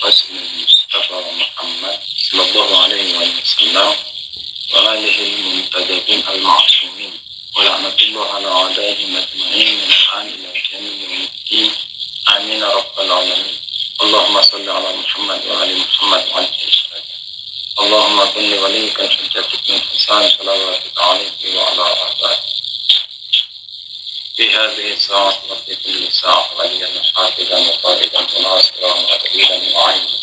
القاسم المصطفى محمد صلى الله عليه وسلم وآله المنتجبين المعصومين ولعنة الله على أعدائهم أجمعين من الآن إلى يوم الدين آمين رب العالمين. اللهم صل على محمد وآل محمد وعلى آله. اللهم كن لوليك الحجة بن حسان صلواتك عليه وعلى آبائه في هذه الساعة وفي كل ساعة وليا حافظا وطالبا وناصرا وعليا معينا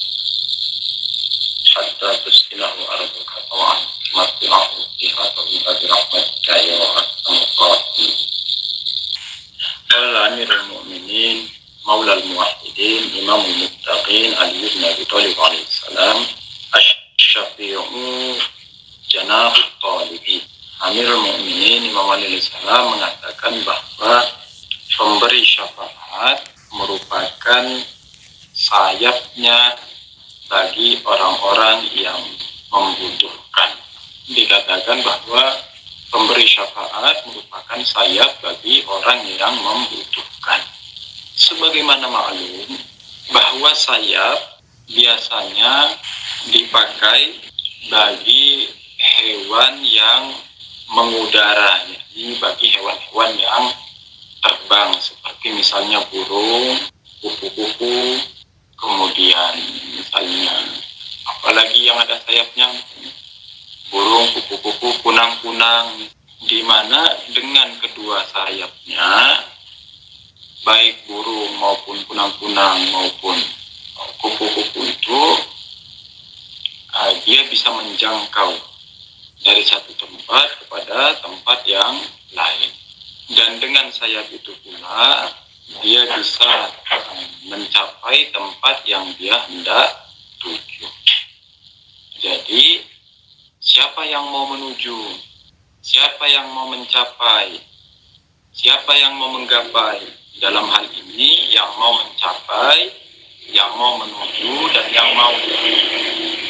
حتى تسكنه أرضك طوعا تمتعه فيها طويلة برحمتك يا أرحم الراحمين. قال أمير المؤمنين مولى الموحدين إمام المتقين علي بن أبي طالب عليه السلام Syafi'u Janahut Talibin. Amirul Mu'minin Imam Ali alaihissalam mengatakan bahwa pemberi syafaat merupakan sayapnya bagi orang-orang yang membutuhkan. Dikatakan bahwa pemberi syafaat merupakan sayap bagi orang yang membutuhkan. Sebagaimana maklum bahwa sayap biasanya dipakai bagi hewan yang mengudara, jadi bagi hewan-hewan yang terbang seperti misalnya burung, kupu-kupu, kemudian misalnya apalagi yang ada sayapnya, burung, kupu-kupu, kunang-kunang, di mana dengan kedua sayapnya baik burung maupun kunang-kunang maupun kupu-kupu itu dia bisa menjangkau dari satu tempat kepada tempat yang lain, dan dengan sayap itu pula dia bisa mencapai tempat yang dia hendak tuju. Jadi siapa yang mau menuju, siapa yang mau mencapai, siapa yang mau menggapai, dalam hal ini yang mau mencapai, yang mau menuju, dan yang mau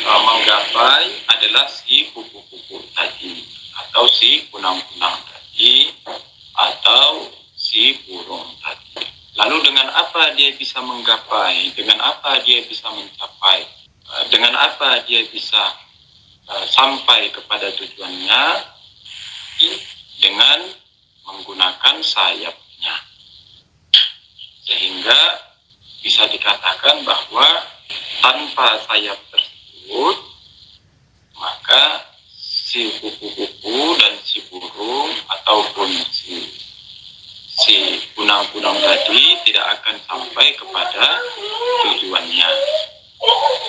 menggapai adalah si kupu-kupu tadi, atau si kunang-kunang tadi, atau si burung tadi. Lalu dengan apa dia bisa menggapai, dengan apa dia bisa mencapai, dengan apa dia bisa sampai kepada tujuannya? Dengan menggunakan sayapnya. Sehingga bisa dikatakan bahwa tanpa sayap tersebut, maka si kupu-kupu dan si burung ataupun si kunang-kunang tadi tidak akan sampai kepada tujuannya,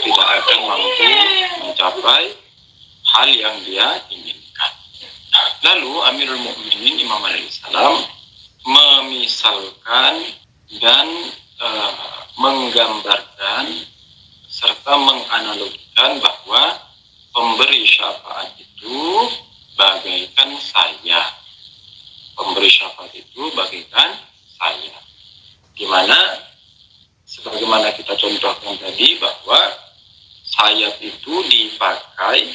tidak akan mampu mencapai hal yang dia inginkan. Lalu Amirul Mukminin Imam alaihissalam memisalkan dan menggambarkan serta menganalogikan bahwa pemberi syafaat itu bagaikan sayap. Pemberi syafaat itu bagaikan sayap. Dimana sebagaimana kita contohkan tadi bahwa sayap itu dipakai,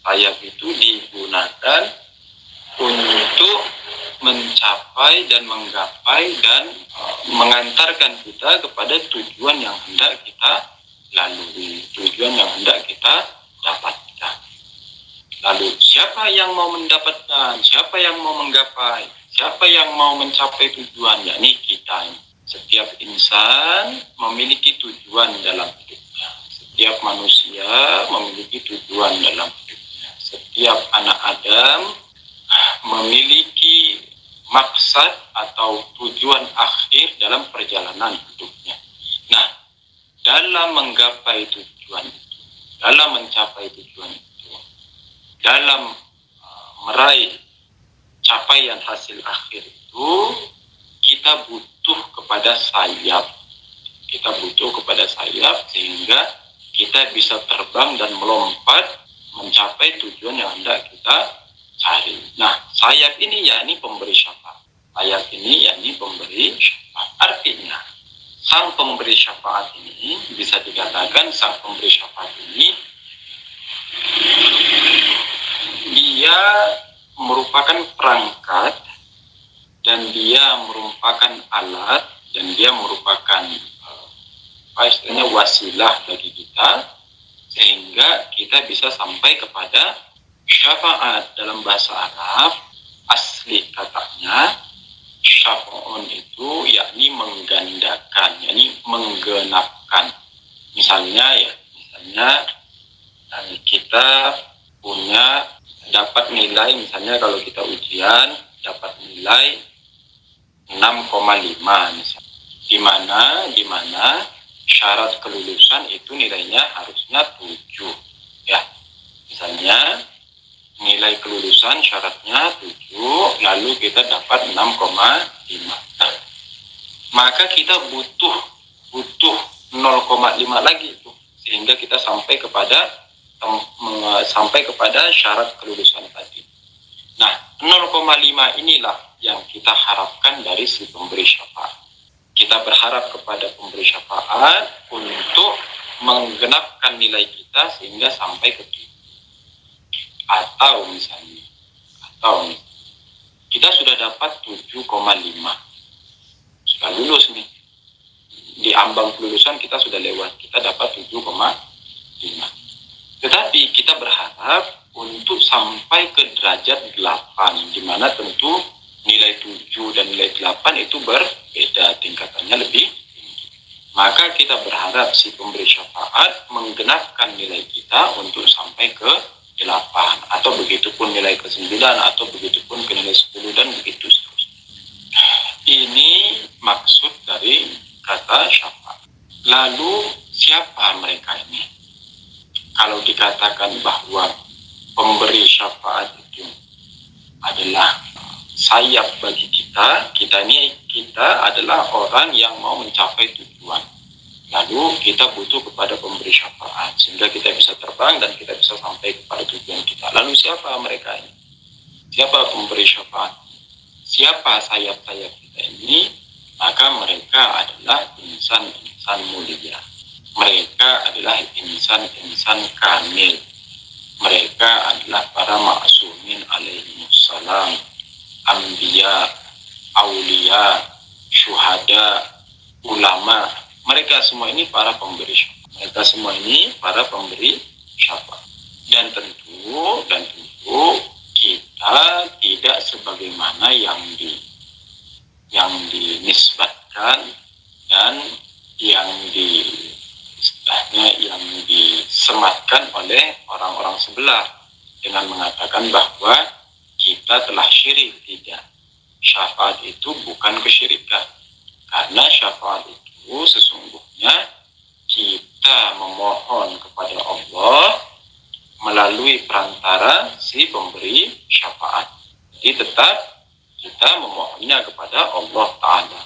sayap itu digunakan untuk mencapai dan menggapai dan mengantarkan kita kepada tujuan yang hendak kita lalui, tujuan yang hendak kita dapatkan. Lalu siapa yang mau mendapatkan, siapa yang mau menggapai, siapa yang mau mencapai tujuan, yakni kita. Setiap insan memiliki tujuan dalam hidupnya. Setiap manusia memiliki tujuan dalam hidupnya. Setiap anak Adam memiliki maksad atau tujuan akhir dalam perjalanan hidupnya. Nah, dalam menggapai tujuan itu, dalam mencapai tujuan itu, dalam meraih capaian hasil akhir itu, kita butuh kepada sayap. Kita butuh kepada sayap sehingga kita bisa terbang dan melompat mencapai tujuan yang hendak kita cari. Nah, sayap ini yakni pemberi syafaat. Sayap ini yakni pemberi syafaat. Artinya, sang pemberi syafaat ini bisa dikatakan sang pemberi syafaat ini dia merupakan perangkat dan dia merupakan alat dan dia merupakan istilahnya wasilah bagi kita, sehingga kita bisa sampai kepada syafaat. Dalam bahasa Arab asli katanya syafa'un itu yakni menggandakan, yakni menggenapkan. Misalnya kita punya dapat nilai, misalnya kalau kita ujian dapat nilai 6,5 misalnya. Di mana syarat kelulusan itu nilainya harusnya 7 ya. Misalnya nilai kelulusan syaratnya 7, lalu kita dapat 6,5. Nah, maka kita butuh 0,5 lagi itu, sehingga kita sampai kepada syarat kelulusan tadi. Nah, 0,5 inilah yang kita harapkan dari si pemberi syafaat. Kita berharap kepada pemberi syafaat untuk menggenapkan nilai kita sehingga sampai ke 7. Atau misalnya kita sudah dapat 7,5, sudah lulus nih, di ambang kelulusan kita sudah lewat, kita dapat 7,5. Tetapi kita berharap untuk sampai ke derajat 8, di mana tentu nilai 7 dan nilai 8 itu berbeda, tingkatannya lebih tinggi. Maka kita berharap si pemberi syafaat menggenapkan nilai kita untuk sampai ke 8, atau begitupun nilai ke 9, atau begitupun ke nilai 10, dan begitu seterusnya. Ini maksud dari kata syafaat. Lalu siapa mereka ini? Kalau dikatakan bahwa pemberi syafaat itu adalah sayap bagi kita adalah orang yang mau mencapai tujuan. Lalu kita butuh kepada pemberi syafaat sehingga kita bisa terbang dan kita bisa sampai kepada tujuan kita. Lalu siapa mereka ini? Siapa pemberi syafaat? Siapa sayap-sayap kita ini? Maka mereka adalah insan-insan mulia. Mereka adalah insan-insan kamil. Mereka adalah para ma'asumin alaihimussalam, anbiya, aulia, syuhada, ulama. Mereka semua ini para pemberi syafaat. Dan tentu kita tidak sebagaimana yang dinisbatkan dan yang disematkan oleh orang-orang sebelah dengan mengatakan bahwa kita telah syirik. Tidak. Syafaat itu bukan kesyirikan. Karena syafaat itu sesungguhnya kita memohon kepada Allah melalui perantara si pemberi syafaat. Jadi tetap kita memohonnya kepada Allah Ta'ala.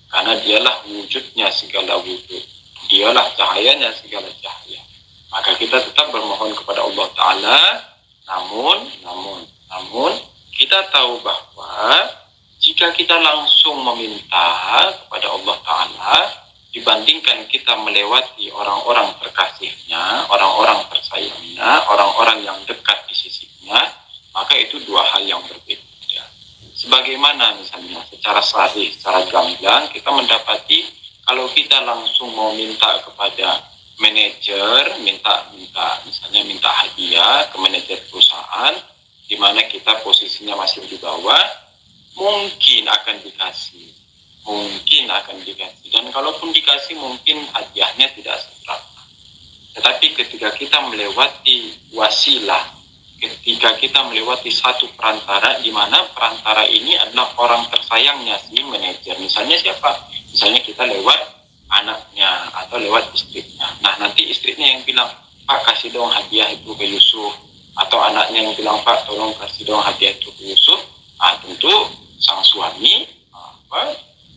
Karena dialah wujudnya segala wujud. Dialah cahayanya segala cahaya. Maka kita tetap bermohon kepada Allah Ta'ala. Namun kita tahu bahwa jika kita langsung meminta kepada Allah Ta'ala, dibandingkan kita melewati orang-orang terkasihnya, orang-orang tersayangnya, orang-orang yang dekat di sisinya, maka itu dua hal yang berbeda. Sebagaimana misalnya secara sahih, secara gamblang, kita mendapati kalau kita langsung mau minta kepada manajer, minta hadiah ke manajer perusahaan, di mana kita posisinya masih di bawah, mungkin akan dikasih. Dan kalaupun dikasih, mungkin hadiahnya tidak seberapa. Tetapi ketika kita melewati wasilah, ketika kita melewati satu perantara, di mana perantara ini adalah orang tersayangnya si manajer. Misalnya siapa? Misalnya kita lewat anaknya atau lewat istrinya. Nah, nanti istrinya yang bilang, Pak, kasih dong hadiah itu ke Yusuf. Atau anaknya yang bilang, Pak, tolong kasih dong hadiah itu ke Yusuf. Nah, tentu sang suami,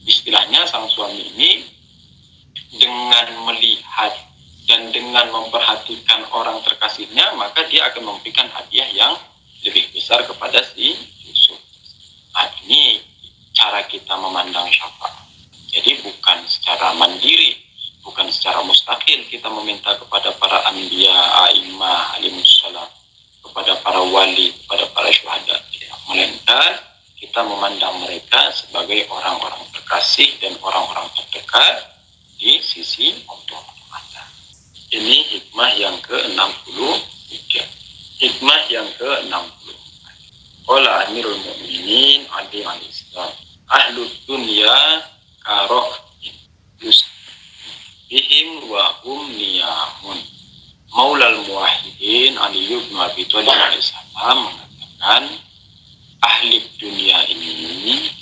istilahnya sang suami ini dengan melihat dan dengan memperhatikan orang terkasihnya, maka dia akan memberikan hadiah yang lebih besar kepada si Yusuf. Nah, ini cara kita memandang syafaat. Jadi bukan secara mandiri, bukan secara mustakil kita meminta kepada para anbiya, a'immah, alimussalam, kepada para wali, kepada para syuhada. Melainkan kita memandang mereka sebagai orang-orang terkasih dan orang-orang terdekat, di di sisi Allah. Ini hikmah yang ke-63. Hikmah yang ke-60. Qala Amirul Mukminin Ali al-Islam, ahlud dunya karoh bihim wa hum niyamun. Maulal Muwahhidin Ali bin Abi Thalib alaihissalam mengatakan, ahli dunia ini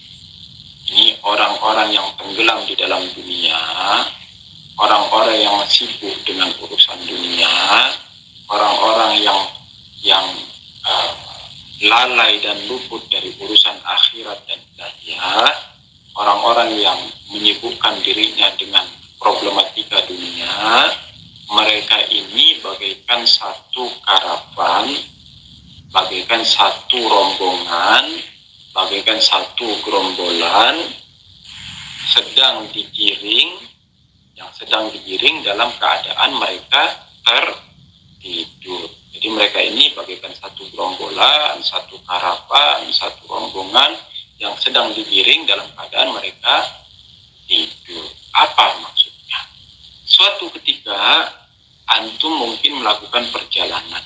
orang-orang yang tenggelam di dalam dunia, orang-orang yang sibuk dengan urusan dunia, orang-orang yang lalai dan luput dari urusan akhirat dan ilahiyah, orang-orang yang menyibukkan dirinya dengan problematika dunia. Mereka ini bagaikan satu karavan, bagaikan satu rombongan, bagaikan satu gerombolan yang sedang digiring dalam keadaan mereka tertidur. Jadi mereka ini bagaikan satu gerombolan, satu karavan, satu rombongan yang sedang digiring dalam keadaan mereka tidur. Apa maksudnya? Suatu ketika antum mungkin melakukan perjalanan,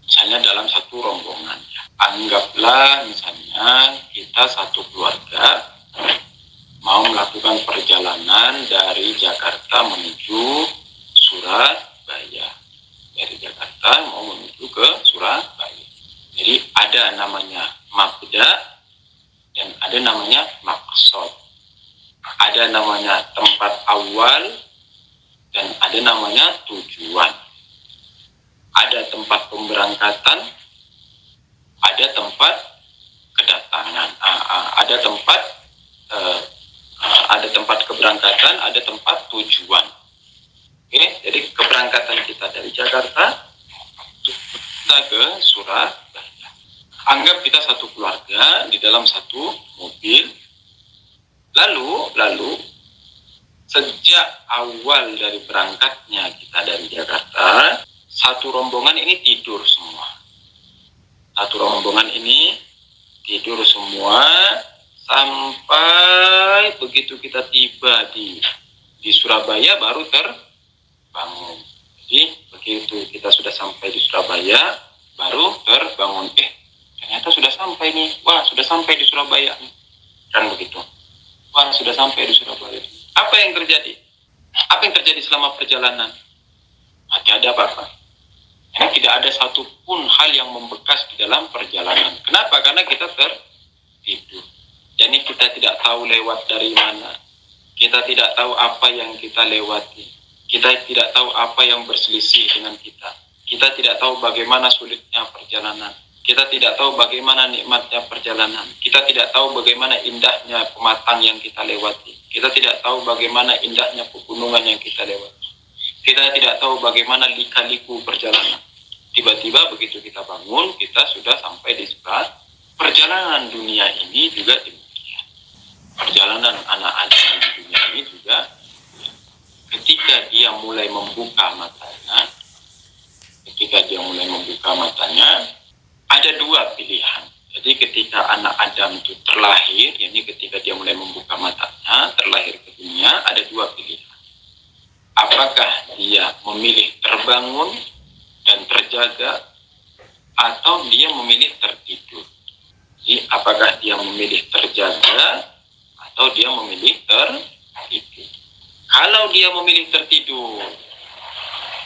misalnya dalam satu rombongan. Anggaplah misalnya kita satu keluarga mau melakukan perjalanan dari Jakarta menuju Surabaya. Dari Jakarta mau menuju ke Surabaya. Jadi ada namanya mabda dan ada namanya maqsad. Ada namanya tempat awal dan ada namanya tujuan. Ada tempat pemberangkatan, ada tempat kedatangan. Ada tempat keberangkatan, ada tempat tujuan. Oke, jadi keberangkatan kita dari Jakarta kita ke Surabaya. Anggap kita satu keluarga di dalam satu mobil. Lalu sejak awal dari berangkatnya kita dari Jakarta, satu rombongan ini tidur semua. Satu rombongan ini tidur semua sampai begitu kita tiba di Surabaya baru terbangun. Jadi begitu kita sudah sampai di Surabaya baru terbangun. Ternyata sudah sampai nih. Wah, sudah sampai di Surabaya. Kan begitu. Wah, sudah sampai di Surabaya. Apa yang terjadi? Apa yang terjadi selama perjalanan? Tidak ada apa-apa. Tidak ada satupun hal yang membekas di dalam perjalanan. Kenapa? Karena kita tertidur. Jadi kita tidak tahu lewat dari mana. Kita tidak tahu apa yang kita lewati. Kita tidak tahu apa yang berselisih dengan kita. Kita tidak tahu bagaimana sulitnya perjalanan. Kita tidak tahu bagaimana nikmatnya perjalanan. Kita tidak tahu bagaimana indahnya pematang yang kita lewati. Kita tidak tahu bagaimana indahnya pegunungan yang kita lewati. Kita tidak tahu bagaimana lika-liku perjalanan. Tiba-tiba begitu kita bangun, kita sudah sampai di Surabaya. Perjalanan dunia ini juga demikian. Perjalanan anak Adam di dunia ini juga ketika dia mulai membuka matanya, ada dua pilihan. Jadi ketika anak Adam itu terlahir, yakni ketika dia mulai membuka matanya, terlahir ke dunia, ada dua pilihan. Apakah dia memilih terbangun dan terjaga, atau dia memilih tertidur? Jadi apakah dia memilih terjaga, atau dia memilih tertidur? Kalau dia memilih tertidur,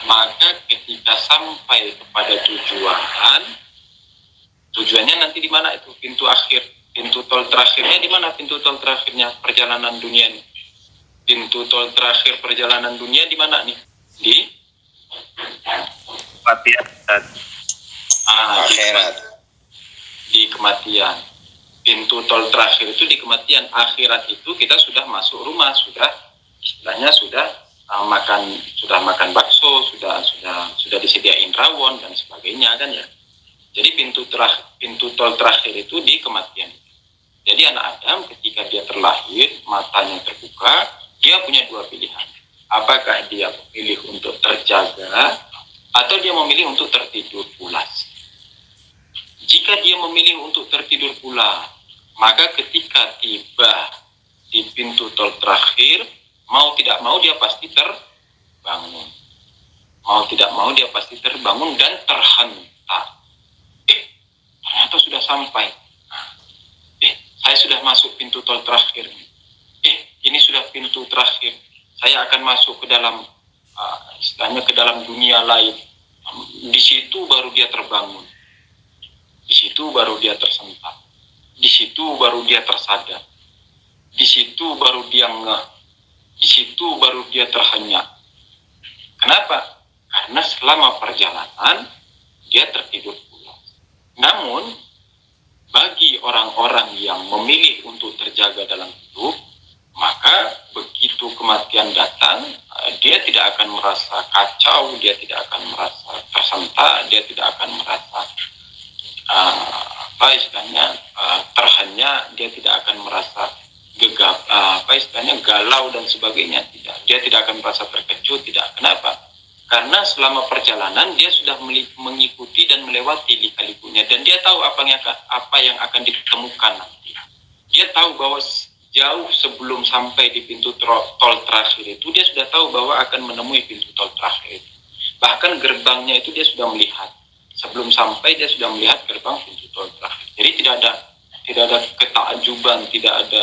maka ketika sampai kepada tujuannya nanti di mana itu? Pintu akhir, pintu tol terakhirnya di mana? Pintu tol terakhirnya perjalanan dunia ini. Pintu tol terakhir perjalanan dunia di mana nih? Di kematian. Di kematian. Pintu tol terakhir itu di kematian. Akhirat itu kita sudah masuk rumah, istilahnya sudah makan bakso, sudah disediain rawon dan sebagainya kan ya. Jadi pintu tol terakhir itu di kematian. Jadi anak Adam ketika dia terlahir, matanya terbuka, dia punya dua pilihan. Apakah dia memilih untuk terjaga atau dia memilih untuk tertidur pulas? Jika dia memilih untuk tertidur pulas, maka ketika tiba di pintu tol terakhir, Mau tidak mau dia pasti terbangun. Mau tidak mau dia pasti terbangun dan terhentak. Ternyata sudah sampai. Saya sudah masuk pintu tol terakhir. Ini sudah pintu terakhir. Saya akan masuk ke dalam, istilahnya ke dalam dunia lain. Di situ baru dia terbangun. Di situ baru dia tersentak. Di situ baru dia tersadar. Di situ baru dia ngeh. Di situ baru dia terhenyak. Kenapa? Karena selama perjalanan dia tertidur pulas. Namun bagi orang-orang yang memilih untuk terjaga dalam hidup, maka begitu kematian datang, dia tidak akan merasa kacau, dia tidak akan merasa tersentak, dia tidak akan merasa terhenyak, dia tidak akan merasa gegap, galau dan sebagainya. Tidak, dia tidak akan merasa terkejut. Tidak. Kenapa? Karena selama perjalanan dia sudah mengikuti dan melewati lika-likunya, dan dia tahu apa yang akan ditemukan nanti. Dia tahu bahwa jauh sebelum sampai di pintu tol terakhir itu, dia sudah tahu bahwa akan menemui pintu tol terakhir itu. Bahkan gerbangnya itu dia sudah melihat. Sebelum sampai dia sudah melihat gerbang pintu tol terakhir. Jadi tidak ada ketakjuban, tidak ada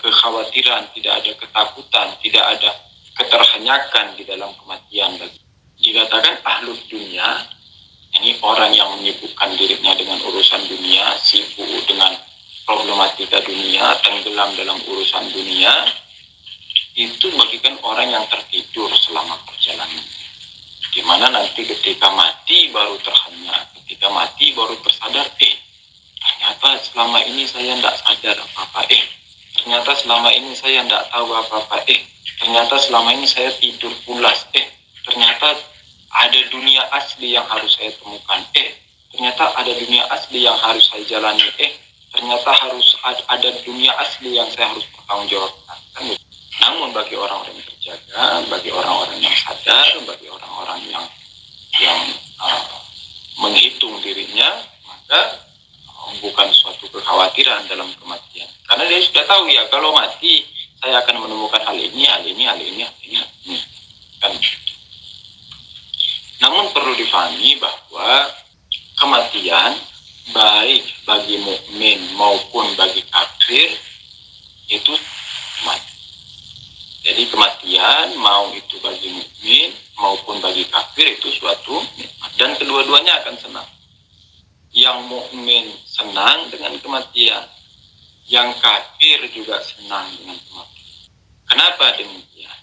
kekhawatiran, tidak ada ketakutan, tidak ada keterhenyakan di dalam kematian. Dikatakan ahlus dunia, ini orang yang menyibukkan dirinya dengan urusan dunia, sibuk dengan problematika dunia, tenggelam dalam urusan dunia, itu bagikan orang yang tertidur selama perjalanan. Di mana nanti ketika mati baru terhenyak, ketika mati baru tersadar, ternyata selama ini saya tidak sadar apa-apa, ternyata selama ini saya tidak tahu apa-apa, ternyata selama ini saya tidur pulas, ternyata ada dunia asli yang harus saya temukan, ternyata ada dunia asli yang harus saya jalani, ternyata harus ada dunia asli yang saya harus bertanggungjawabkan. Namun bagi orang-orang yang terjaga, bagi orang-orang yang sadar, bagi orang-orang yang menghitung dirinya, maka bukan suatu kekhawatiran dalam kematian. Karena dia sudah tahu, ya, kalau mati saya akan menemukan hal ini. Kan. Namun perlu difahami bahwa kematian baik bagi mukmin maupun bagi kafir itu mati. Jadi kematian mau itu bagi mukmin maupun bagi kafir itu suatu nikmat, dan kedua-duanya akan senang. Yang mukmin senang dengan kematian, yang kafir juga senang dengan kematian. Kenapa demikian?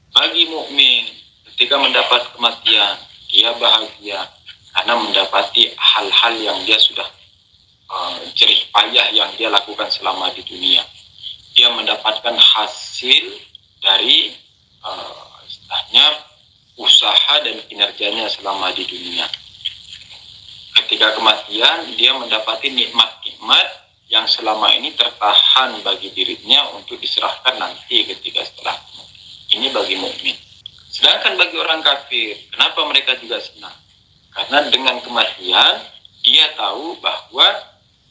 Bagi mukmin ketika mendapat kematian, dia bahagia karena mendapati hal-hal yang dia sudah jerih payah yang dia lakukan selama di dunia. Dia mendapatkan hasil dari istilahnya usaha dan kinerjanya selama di dunia. Ketika kematian, dia mendapati nikmat-nikmat yang selama ini tertahan bagi dirinya untuk diserahkan nanti ketika setelah kematian. Ini bagi mukmin. Sedangkan bagi orang kafir, kenapa mereka juga senang? Karena dengan kematian, dia tahu bahwa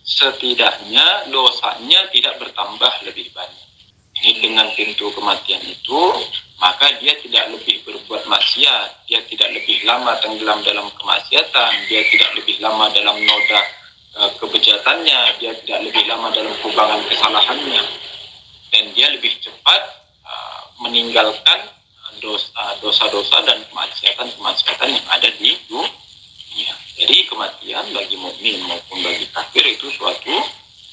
setidaknya dosanya tidak bertambah lebih banyak. Ini dengan pintu kematian itu, maka dia tidak lebih berbuat maksiat, dia tidak lebih lama tenggelam dalam kemaksiatan, dia tidak lebih lama dalam noda kebejatannya, dia tidak lebih lama dalam kubangan kesalahannya, dan dia lebih cepat meninggalkan dosa-dosa dan kemaksiatan yang ada di dunia. Jadi kematian bagi mukmin maupun bagi kafir itu suatu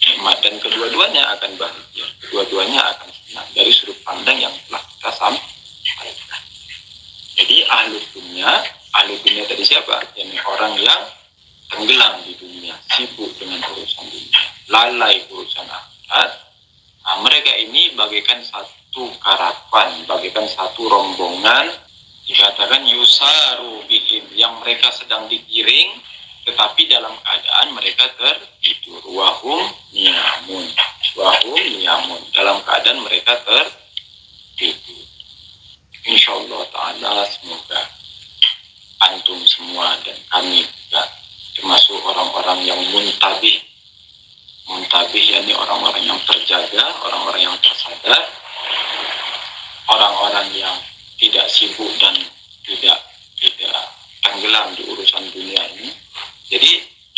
nikmat, dan kedua-duanya akan bahagia, kedua-duanya akan senang dari sudut pandang yang telah kita sampaikan. Jadi ahlu dunia tadi siapa? Ini orang yang tenggelam di dunia, sibuk dengan urusan dunia, lalai urusan akhirat. Mereka ini bagaikan satu karavan, bagaikan satu rombongan, dikatakan yusaru bihim, yang mereka sedang digiring, tetapi dalam keadaan mereka tertidur. Wahum niyamun, dalam keadaan mereka tertidur. Insyaallah ta'ala, semoga antum semua dan kami juga termasuk orang-orang yang muntabih, yakni orang-orang yang terjaga, orang-orang yang tersadar, orang-orang yang tidak sibuk dan tidak tenggelam di urusan dunia ini. Jadi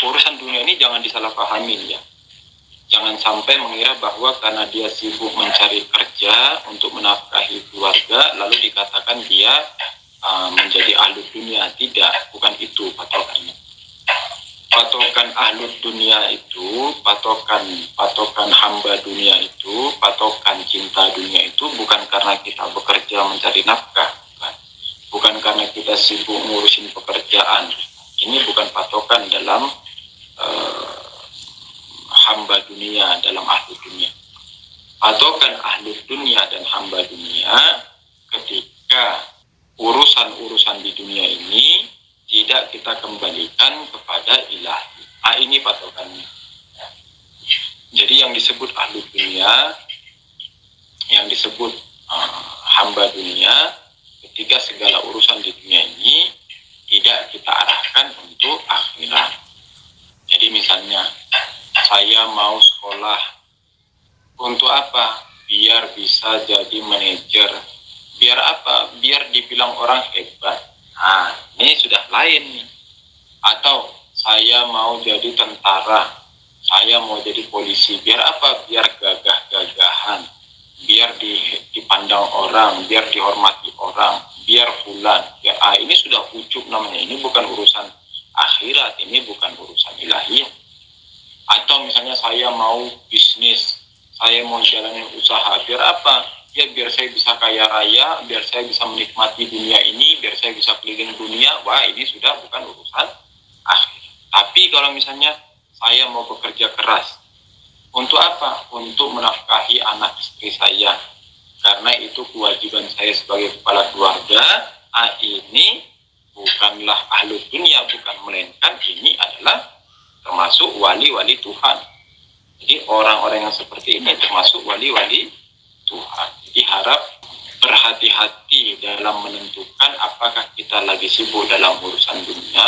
urusan dunia ini jangan disalahpahami ya. Jangan sampai mengira bahwa karena dia sibuk mencari kerja untuk menafkahi keluarga, lalu dikatakan dia menjadi ahli dunia. Tidak, bukan itu patokannya. Patokan ahli dunia itu, patokan hamba dunia itu, patokan cinta dunia itu bukan karena kita bekerja mencari nafkah, bukan karena kita sibuk ngurusin pekerjaan. Ini bukan patokan dalam hamba dunia, dalam ahli dunia. Patokan ahli dunia dan hamba dunia ketika urusan-urusan di dunia ini tidak kita kembalikan kepada ilahi. Ini patokannya. Jadi yang disebut ahli dunia, yang disebut hamba dunia, ketika segala urusan di dunia ini tidak kita arahkan untuk akhirat. Jadi misalnya saya mau sekolah untuk apa? Biar bisa jadi manajer. Biar apa? Biar dibilang orang hebat. Nah, ini sudah lain nih. Atau saya mau jadi tentara. Saya mau jadi polisi. Biar apa? Biar gagah-gagahan. Biar dipandang orang. Biar dihormati orang. Biar fulan. Ini sudah ujub namanya. Ini bukan urusan akhirat. Ini bukan urusan ilahiyah. Atau misalnya saya mau bisnis, saya mau jalanin usaha, biar apa? Ya biar saya bisa kaya raya, biar saya bisa menikmati dunia ini, biar saya bisa keliling dunia. Wah, ini sudah bukan urusan akhir. Tapi kalau misalnya saya mau bekerja keras, untuk apa? Untuk menafkahi anak istri saya. Karena itu kewajiban saya sebagai kepala keluarga. Ini bukanlah ahli dunia, bukan, melainkan ini adalah termasuk wali-wali Tuhan. Jadi orang-orang yang seperti ini termasuk wali-wali Tuhan. Jadi harap berhati-hati dalam menentukan apakah kita lagi sibuk dalam urusan dunia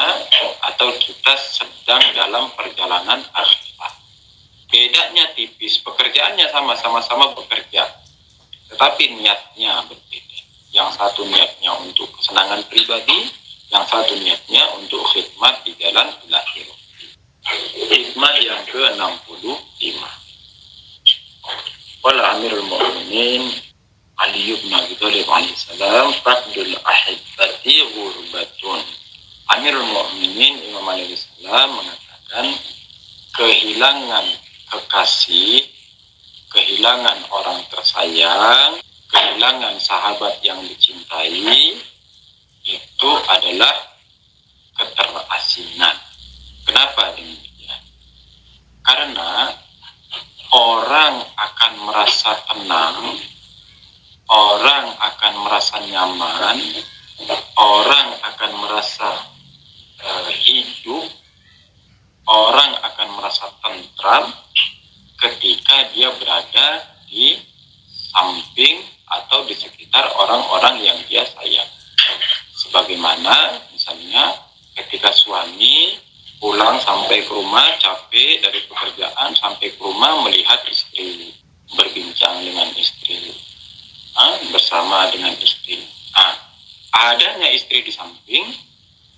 atau kita sedang dalam perjalanan akhirat. Bedanya tipis, pekerjaannya sama-sama bekerja, tetapi niatnya berbeda. Yang satu niatnya untuk kesenangan pribadi, yang satu niatnya untuk khidmat di jalan ilahi. Hikmah yang ke-65. Qala Amirul Mu'minin Ali bin Abi Thalib alaihissalam, faqdul ahibbati ghurbatun. Amirul Mu'minin Imam Ali alaihissalam mengatakan kehilangan kekasih, kehilangan orang tersayang, kehilangan sahabat yang dicintai itu adalah keterasingan. Kenapa demikian? Karena orang akan merasa tenang, orang akan merasa nyaman, orang akan merasa hidup, orang akan merasa tentram ketika dia berada di samping atau di sekitar orang-orang yang dia sayang. Sebagaimana misalnya ketika suami pulang sampai ke rumah capek dari pekerjaan, sampai ke rumah melihat istri, berbincang dengan istri, bersama dengan istri. Adanya istri di samping,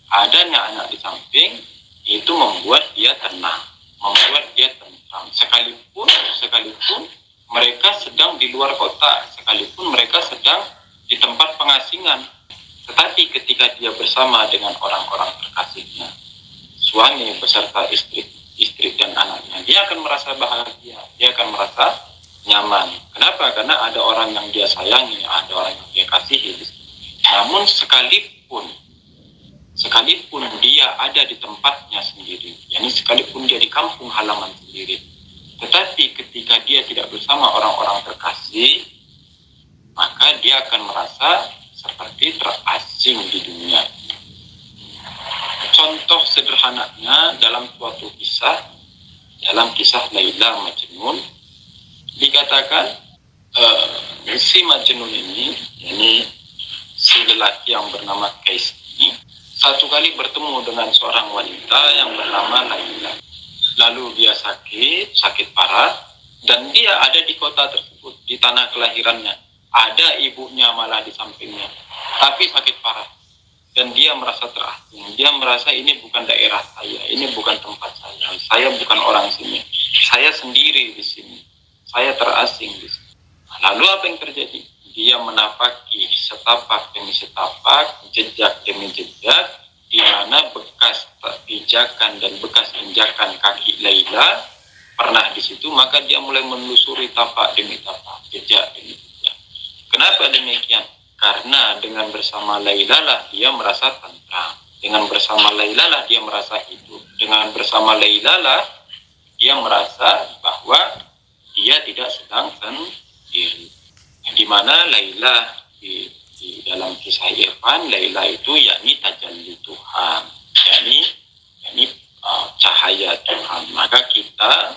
adanya anak di samping, itu membuat dia tenang, membuat dia tentram. Sekalipun mereka sedang di luar kota, sekalipun mereka sedang di tempat pengasingan, tetapi ketika dia bersama dengan orang-orang terkasihnya, suami beserta istri dan anaknya, dia akan merasa bahagia, dia akan merasa nyaman. Kenapa? Karena ada orang yang dia sayangi, ada orang yang dia kasihi. Namun sekalipun dia ada di tempatnya sendiri, yakni sekalipun dia di kampung halaman sendiri, tetapi ketika dia tidak bersama orang-orang terkasih, maka dia akan merasa seperti terasing di dunia. Contoh sederhananya dalam suatu kisah, dalam kisah Laila Majnun, dikatakan si Majnun ini si lelaki yang bernama Kais ini satu kali bertemu dengan seorang wanita yang bernama Laila. Lalu dia sakit parah, dan dia ada di kota tersebut, di tanah kelahirannya. ada ibunya malah di sampingnya, tapi sakit parah. Dan dia merasa terasing, dia merasa ini bukan daerah saya, ini bukan tempat saya bukan orang sini, saya sendiri di sini, saya terasing di sini. Lalu apa yang terjadi? Dia menapaki setapak demi setapak, jejak demi jejak, di mana bekas pijakan dan bekas injakan kaki Laila pernah di situ, maka dia mulai menelusuri tapak demi tapak, jejak demi jejak. Kenapa demikian? Karena dengan bersama Laila lah dia merasa tentram. Dengan bersama Laila lah dia merasa hidup. Dengan bersama Laila lah dia merasa bahwa dia tidak sedang sendiri. Di mana Laila di dalam kisah Irfan, Laila itu yakni tajalli Tuhan, yakni cahaya Tuhan. Maka kita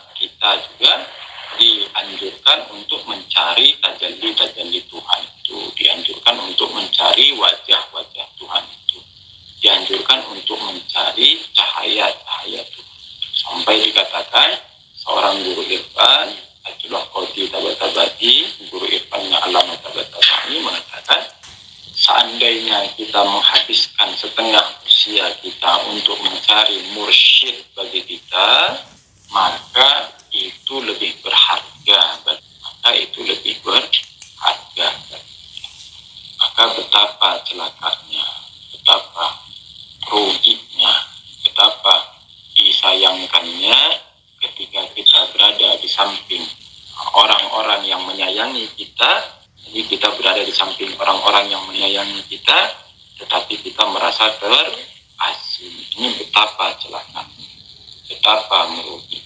juga dianjurkan untuk mencari tajalli Tuhan itu, dianjurkan untuk mencari wajah-wajah Tuhan itu, dianjurkan untuk mencari cahaya-cahaya Tuhan. Sampai dikatakan seorang guru Irfan, Ayatullah Qadhi Tabatabadi, guru Irfannya Allamah Tabatabadi mengatakan, seandainya kita menghabiskan setengah usia kita untuk mencari mursyid bagi kita, maka itu lebih berharga, maka itu lebih berharga. Maka betapa celakanya, betapa ruginya, betapa disayangkannya ketika kita berada di samping orang-orang yang menyayangi kita. Jadi kita berada di samping orang-orang yang menyayangi kita, tetapi kita merasa terasing. Ini betapa celakanya, betapa merugi,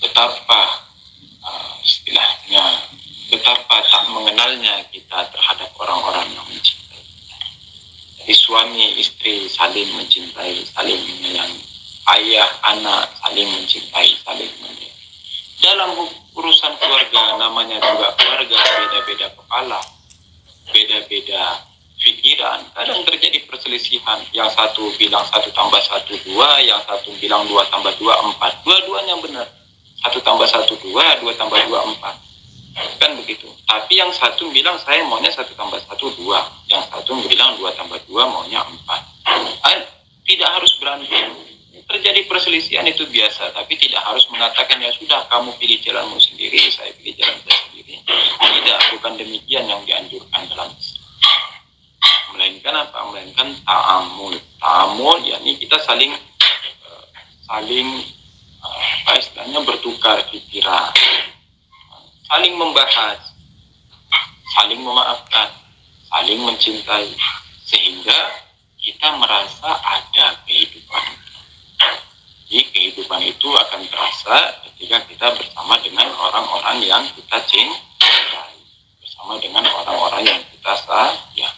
betapa istilahnya, betapa tak mengenalnya kita terhadap orang-orang yang mencintai kita. Jadi suami istri saling mencintai, saling menyayangi, ayah anak saling mencintai, saling menyayangi. Dalam urusan keluarga, namanya juga keluarga, beda-beda kepala, beda-beda pikiran. Kadang terjadi perselisihan. Yang satu bilang 1 tambah 1 2, yang satu bilang 2 tambah 2 4. Dua-duanya benar. 1 tambah 1 2, 2 tambah 2 4. Kan begitu. Tapi yang satu bilang saya maunya 1 tambah 1 2, yang satu bilang 2 tambah 2 maunya 4. Tidak harus berantem. Terjadi perselisihan itu biasa, tapi tidak harus mengatakan ya sudah kamu pilih jalanmu sendiri, saya pilih jalan saya sendiri. Tidak, bukan demikian yang dianjurkan dalam Islam. Melainkan apa? Melainkan ta'amul. Ta'amul yakni kita saling istilahnya bertukar pikiran, saling membahas, saling memaafkan, saling mencintai, sehingga kita merasa ada kehidupan. Jadi kehidupan itu akan terasa ketika kita bersama dengan orang-orang yang kita cintai, bersama dengan orang-orang yang kita sayang.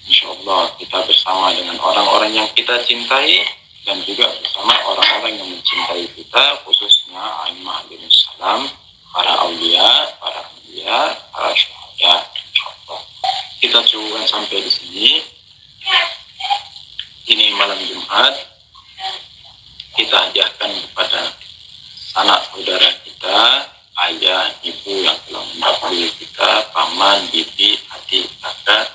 Insya Allah kita bersama dengan orang-orang yang kita cintai dan juga bersama orang-orang yang mencintai kita, khususnya a'immah alaihimus salam, para aulia, para syuhada. Insya Allah kita cukupkan sampai di sini. Ini malam Jumat. Kita ajarkan kepada anak saudara kita, ayah, ibu yang telah mendahului kita, paman, bibi, adik, kakak,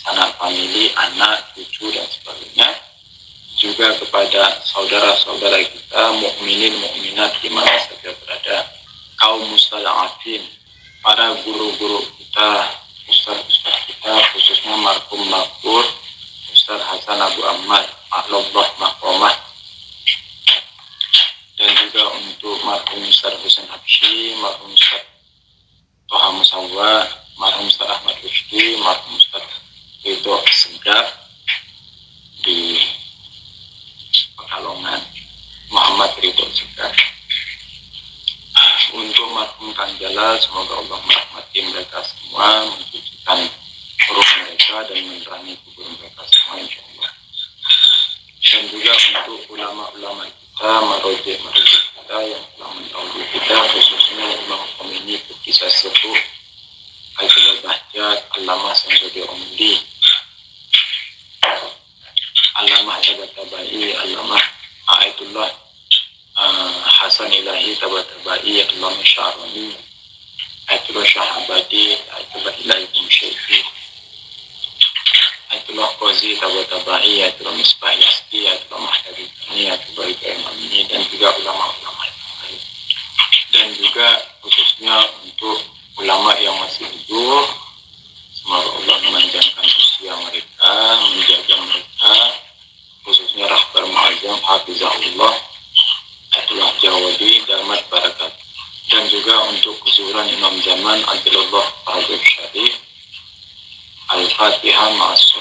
sanak famili, anak, cucu, dan sebagainya. Juga kepada saudara-saudara kita, mukminin, mukminat di mana saja berada, kaum mustada'afin, para guru-guru kita, ustaz-ustaz kita, khususnya marhum Makur, Ustaz Hasan Abu Ahmad, Ahlullah Mahkamah, dan juga untuk marhum Ustaz Husain Habsyi, marhum Ustaz Toha Musawwa, marhum Ustaz Ahmad Rusdi, marhum Ustaz Ridho Segaf di Pekalongan, Muhammad Ridho Segaf. Untuk marhum Kang Jalal, semoga Allah merahmati mereka semua, mensucikan ruh mereka dan menerangi kubur mereka semua, insyaallah. Dan juga untuk ulama-ulama kita, marojek kita yang telah mendahului kita, khususnya Imam Khomeini, kisah sepuh Ayatullah Bahjat, Allamah Samsudi Omli, Allamah Tabatabai, Allamah Ayatullah Hasan Ilahi Tabatabai, Allamah Syarani, Ayatullah Syahabadi, Ayatullah Ilaikum Syekhi, Ayatullah Qazi Tabatabai, Ayatullah Misbah Yasti, Ayatullah Mahdari Tani, Ayatullah Ibrahim Amini, dan juga ulama-ulama yang lain. Dan juga khususnya untuk ulama yang masih hidup, semoga Allah memanjangkan usia mereka, menjaga mereka, khususnya Rahbar Mu'azzam Hafizahullah Ayatullah Jawadi Damat Barakat. Dan juga untuk kezuhuran Imam Zaman Adilullah Fadil Syarif. Al-Fatihah ma'as